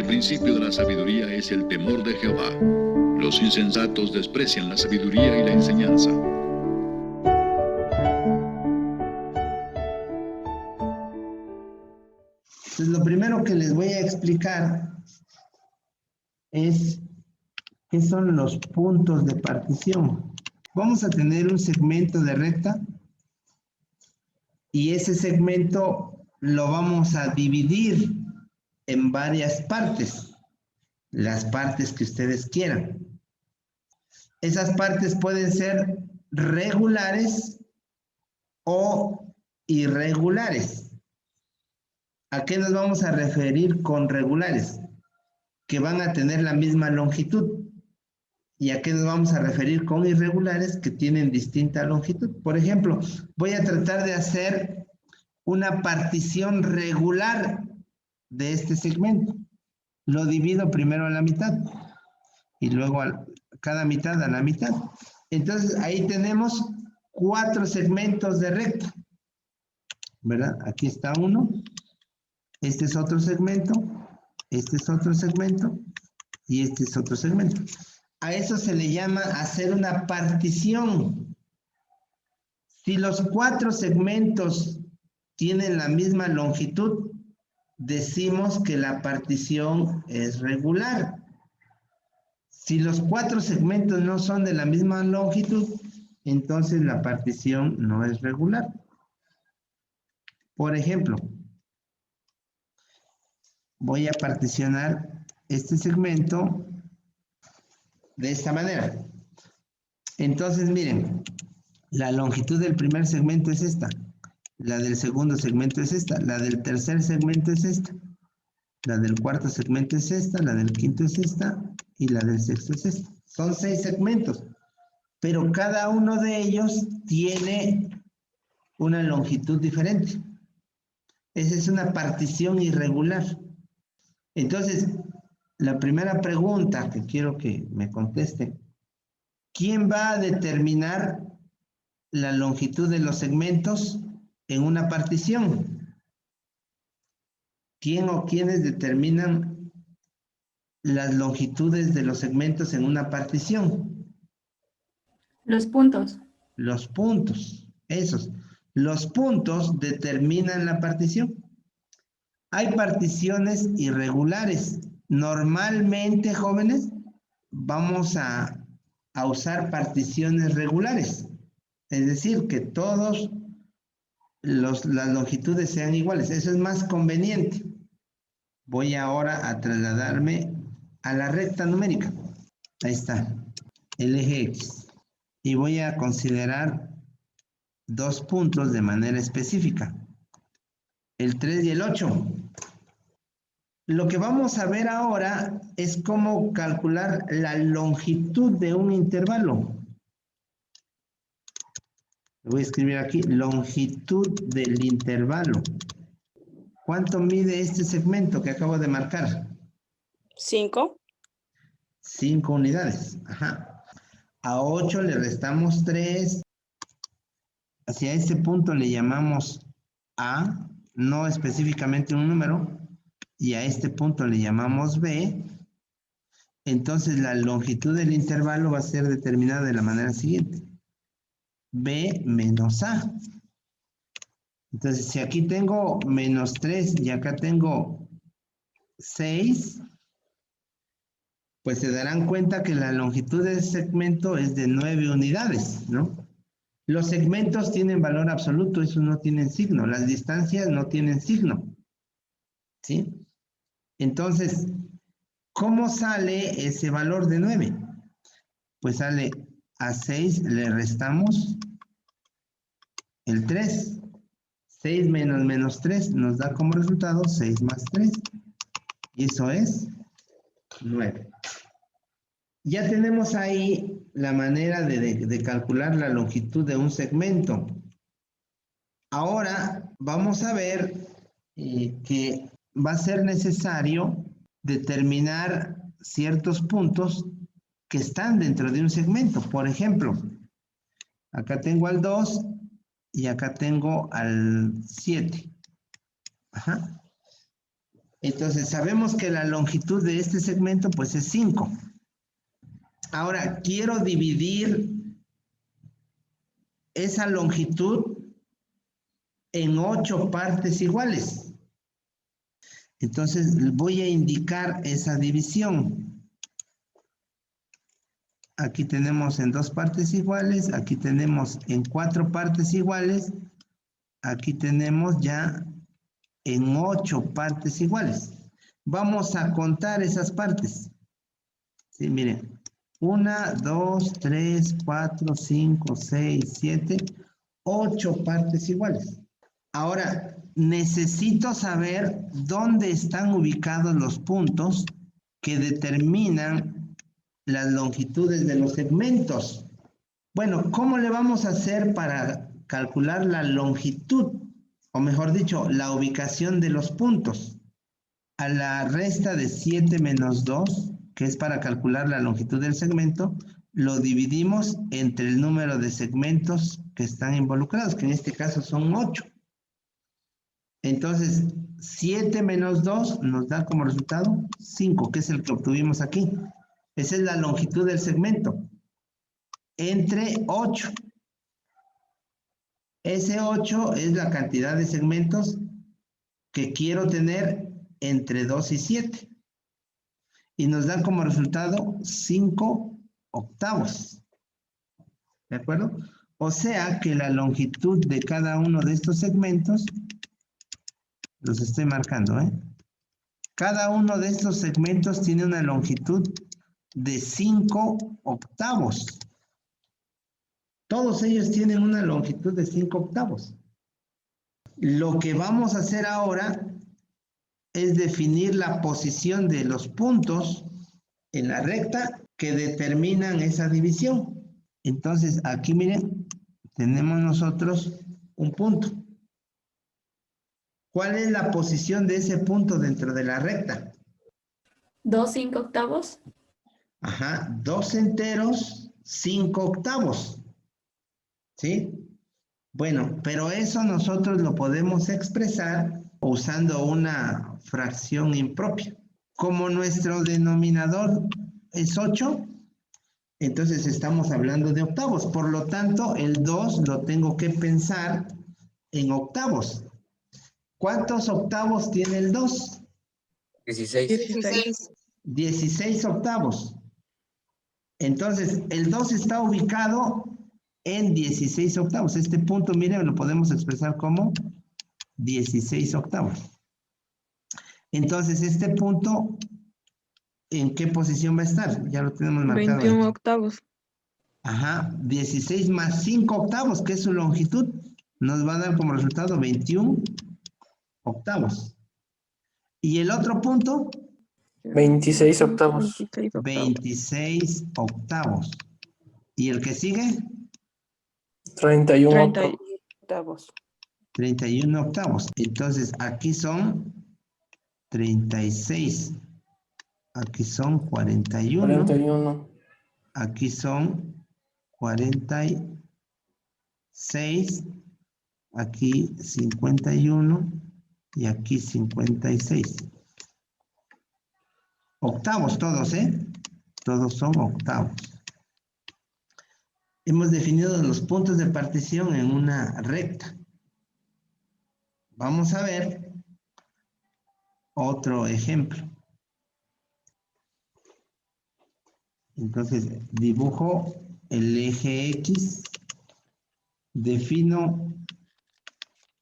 El principio de la sabiduría es el temor de Jehová. Los insensatos desprecian la sabiduría y la enseñanza. Entonces, lo primero que les voy a explicar es qué son los puntos de partición. Vamos a tener un segmento de recta y ese segmento lo vamos a dividir en varias partes, las partes que ustedes quieran. Esas partes pueden ser regulares o irregulares. ¿A qué nos vamos a referir con regulares? Que van a tener la misma longitud. ¿Y a qué nos vamos a referir con irregulares? Que tienen distinta longitud. Por ejemplo, voy a tratar de hacer una partición regular de este segmento. Lo divido primero a la mitad y luego a cada mitad a la mitad. Entonces ahí tenemos 4 segmentos de recta, ¿verdad? Aquí está uno, este es otro segmento, este es otro segmento y este es otro segmento. A eso se le llama hacer una partición. Si los 4 segmentos tienen la misma longitud, decimos que la partición es regular. Si los 4 segmentos no son de la misma longitud, entonces la partición no es regular. Por ejemplo, voy a particionar este segmento de esta manera. Entonces, miren, la longitud del primer segmento es esta, la del segundo segmento es esta, la del tercer segmento es esta, la del cuarto segmento es esta, la del quinto es esta y la del sexto es esta. Son 6 segmentos, pero cada uno de ellos tiene una longitud diferente. Esa es una partición irregular. Entonces, la primera pregunta que quiero que me contesten, ¿quién va a determinar la longitud de los segmentos en una partición? ¿Quién o quiénes determinan las longitudes de los segmentos en una partición? Los puntos. Los puntos, esos. Los puntos determinan la partición. Hay particiones irregulares. Normalmente, jóvenes, vamos a usar particiones regulares. Es decir, que todas las longitudes sean iguales. Eso es más conveniente. Voy ahora a trasladarme a la recta numérica. Ahí está, el eje X. Y voy a considerar 2 puntos de manera específica. El 3 y el 8. Lo que vamos a ver ahora es cómo calcular la longitud de un intervalo. Voy a escribir aquí, longitud del intervalo. ¿Cuánto mide este segmento que acabo de marcar? 5. 5 unidades. Ajá. A 8 le restamos 3. Hacia este punto le llamamos A, no específicamente un número, y a este punto le llamamos B. Entonces la longitud del intervalo va a ser determinada de la manera siguiente. B menos A. Entonces, si aquí tengo menos 3 y acá tengo 6, pues se darán cuenta que la longitud del segmento es de 9 unidades, ¿no? Los segmentos tienen valor absoluto, esos no tienen signo. Las distancias no tienen signo, ¿sí? Entonces, ¿cómo sale ese valor de 9? Pues sale a 6, le restamos el 3. 6 menos 3 nos da como resultado 6 más 3. Y eso es 9. Ya tenemos ahí la manera de calcular la longitud de un segmento. Ahora vamos a ver que va a ser necesario determinar ciertos puntos que están dentro de un segmento. Por ejemplo, acá tengo al 2 y acá tengo al 7. Ajá. Entonces, sabemos que la longitud de este segmento, pues, es 5. Ahora, quiero dividir esa longitud en 8 partes iguales. Entonces, voy a indicar esa división. Aquí tenemos en 2 partes iguales, aquí tenemos en 4 partes iguales, aquí tenemos ya en 8 partes iguales. Vamos a contar esas partes. Sí, miren. 1, 2, 3, 4, 5, 6, 7, 8 partes iguales. Ahora, necesito saber dónde están ubicados los puntos que determinan las longitudes de los segmentos. Bueno, ¿cómo le vamos a hacer para calcular la longitud? O mejor dicho, la ubicación de los puntos. A la resta de 7 menos 2, que es para calcular la longitud del segmento, lo dividimos entre el número de segmentos que están involucrados, que en este caso son 8. Entonces, 7 menos 2 nos da como resultado 5, que es el que obtuvimos aquí. Esa es la longitud del segmento. Entre 8. Ese 8 es la cantidad de segmentos que quiero tener entre 2 y 7. Y nos da como resultado 5 octavos. ¿De acuerdo? O sea que la longitud de cada uno de estos segmentos, los estoy marcando, ¿eh? Cada uno de estos segmentos tiene una longitud de 5 octavos. Todos ellos tienen una longitud de 5 octavos. Lo que vamos a hacer ahora es definir la posición de los puntos en la recta que determinan esa división. Entonces, aquí miren, tenemos nosotros un punto. ¿Cuál es la posición de ese punto dentro de la recta? 2 5 octavos. Ajá, 2 enteros, 5 octavos. ¿Sí? Bueno, pero eso nosotros lo podemos expresar usando una fracción impropia. Como nuestro denominador es 8, entonces estamos hablando de octavos. Por lo tanto, el 2 lo tengo que pensar en octavos. ¿Cuántos octavos tiene el 2? 16. 16 octavos. Entonces, el 2 está ubicado en 16 octavos. Este punto, miren, lo podemos expresar como 16 octavos. Entonces, este punto, ¿en qué posición va a estar? Ya lo tenemos marcado 21 ahí. octavos. Ajá, 16 más 5 octavos, que es su longitud, nos va a dar como resultado 21 octavos. ¿Y el otro punto? 26 octavos. 26 octavos. 26 octavos. ¿Y el que sigue? 31 30 octavos. octavos. 31 octavos. Entonces, aquí son 36. Aquí son 41. 41. Aquí son 46. Aquí 51. Y aquí 56. Octavos todos, ¿eh? Todos son octavos. Hemos definido los puntos de partición en una recta. Vamos a ver otro ejemplo. Entonces, dibujo el eje X, defino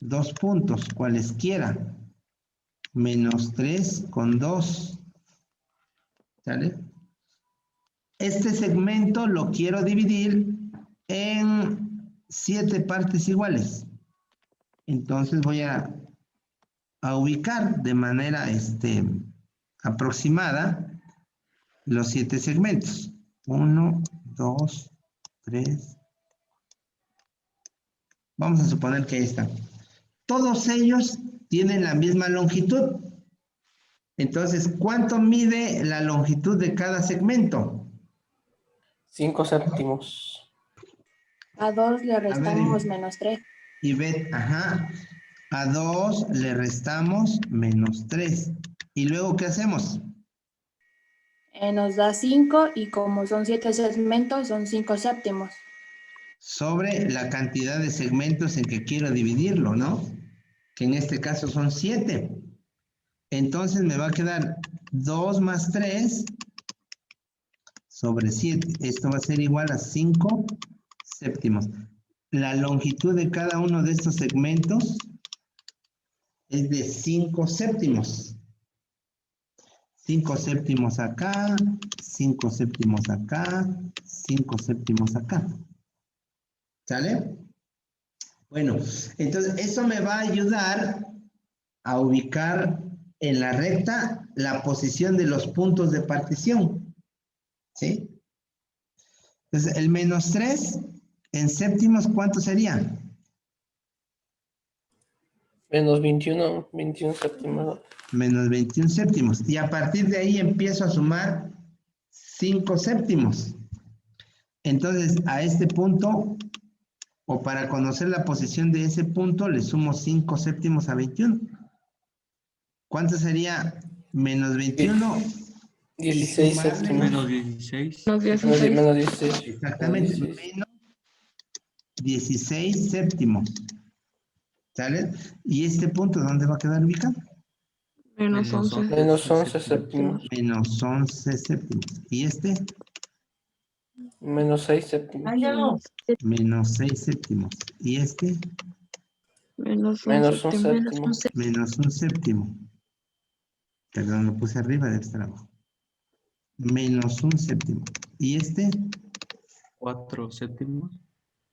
2 puntos, cualesquiera, menos 3 con 2. ¿Sale? Este segmento lo quiero dividir en 7 partes iguales. Entonces voy a ubicar de manera aproximada los 7 segmentos. 1, 2, 3. Vamos a suponer que ahí están. Todos ellos tienen la misma longitud. Entonces, ¿cuánto mide la longitud de cada segmento? 5 séptimos. A 2 le restamos ver. menos 3. Y ve, ajá, a 2 le restamos menos 3. ¿Y luego qué hacemos? Nos da 5 y como son 7 segmentos, son 5 séptimos. Sobre la cantidad de segmentos en que quiero dividirlo, ¿no? Que en este caso son 7. Entonces me va a quedar 2 más 3 sobre 7. Esto va a ser igual a 5 séptimos. La longitud de cada uno de estos segmentos es de 5 séptimos. 5 séptimos acá, 5 séptimos acá, 5 séptimos acá. ¿Sale? Bueno, entonces eso me va a ayudar a ubicar en la recta la posición de los puntos de partición. ¿Sí? Entonces, el menos 3 en séptimos, ¿cuánto sería? Menos 21 séptimos. Menos 21 séptimos. Y a partir de ahí empiezo a sumar 5 séptimos. Entonces, a este punto, o para conocer la posición de ese punto, le sumo 5 séptimos a 21. ¿Cuánto sería menos 21? 16 sumarle séptimos. Menos 16. Menos 16. Exactamente, Menos 16. menos 16 séptimos. ¿Sale? ¿Y este punto dónde va a quedar ubicado? Menos 11. Menos 11 séptimos. Menos 11 séptimos. ¿Y este? Menos 6 séptimos. Menos 6 séptimos. ¿Y este? Menos Menos 1 séptimo. Menos 1 séptimo. Perdón, lo puse arriba, debe estar abajo. Menos 1 séptimo. ¿Y este? 4 séptimos.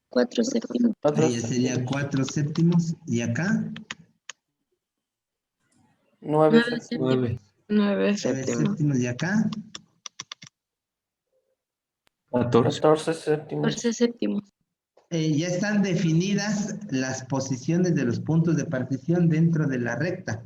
4 séptimos. 4 Ahí sería 4 séptimos. ¿Y acá? 9 9 séptimos. 9. 9 9 séptimos. séptimos. ¿Y acá? 14. 14 séptimos. 14 séptimos. Ya están definidas las posiciones de los puntos de partición dentro de la recta.